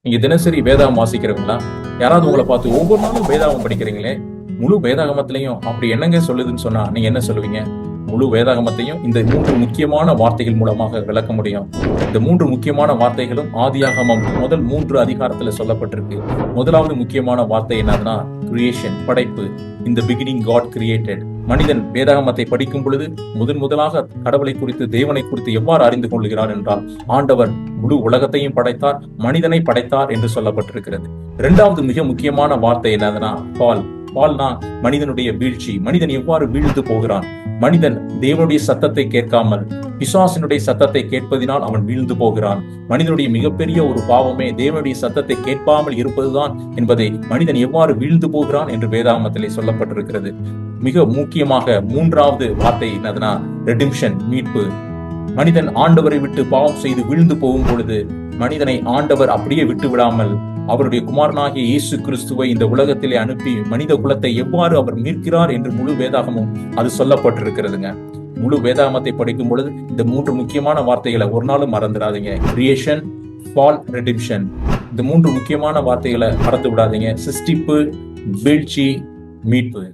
நீங்க தினசரி வேதாகம் வாசிக்கிறவங்களா? யாராவது உங்களை பார்த்து ஒவ்வொரு நாளும் வேதாகம் படிக்கிறீங்களே, முழு வேதாகமத்திலையும் அப்படி என்னங்க சொல்லுதுன்னு சொன்னா நீங்க என்ன சொல்லுவீங்க? முழு வேதாகமத்தையும் இந்த 3 முக்கியமான வார்த்தைகள் மூலமாக விளக்க முடியும். இந்த 3 முக்கியமான வார்த்தைகளும் ஆதியாகமம் முதல் 3 அதிகாரத்துல சொல்லப்பட்டிருக்கு. முதலாவது முக்கியமான வார்த்தை என்னதுன்னா கிரியேஷன், படைப்பு. இந்த பிகினிங் காட் கிரியேட்டட். மனிதன் வேதாகமத்தை படிக்கும் பொழுது முதலாக கடவுளை குறித்து, தேவனை குறித்து எவ்வாறு அறிந்து கொள்கிறார் என்றால், ஆண்டவர் முழு உலகத்தையும் படைத்தார், மனிதனை படைத்தார் என்று சொல்லப்பட்டிருக்கிறது. இரண்டாவது மிக முக்கியமான வார்த்தை என்னதுன்னா பால். பால்னா மனிதனுடைய வீழ்ச்சி. மனிதன் எவ்வாறு வீழ்ந்து போகிறான். மனிதன் தேவனுடைய சத்தத்தை கேட்காமல் பிசாசினுடைய சத்தத்தை கேட்பதினால் அவன் வீழ்ந்து போகிறான். மனிதனுடைய மிகப்பெரிய ஒரு பாவமே தேவனுடைய சத்தத்தை கேட்காமல் இருப்பதுதான் என்பதை, மனிதன் எவ்வாறு வீழ்ந்து போகிறான் என்று வேதாகமத்திலே சொல்லப்பட்டிருக்கிறது. மிக முக்கியமாக மூன்றாவது வார்த்தை என்னதுன்னா ரெடிம்ஷன், மீட்பு. மனிதன் ஆண்டவரை விட்டு பாவம் செய்து வீழ்ந்து போகும் பொழுது மனிதனை ஆண்டவர் அப்படியே விட்டு விடாமல் அவருடைய குமாரனாகிய இயேசு கிறிஸ்துவை இந்த உலகத்திலே அனுப்பி மனித குலத்தை எவ்வாறு அவர் மீட்கிறார் என்று முழு வேதாகமும் அது சொல்லப்பட்டிருக்கிறதுங்க. முழு வேதாகமத்தை படிக்கும் பொழுது இந்த 3 முக்கியமான வார்த்தைகளை ஒரு நாளும் மறந்துடாதீங்க. Creation, fall, redemption. இந்த 3 முக்கியமான வார்த்தைகளை மறந்து விடாதீங்க. சிருஷ்டிப்பு, வீழ்ச்சி, மீட்பு.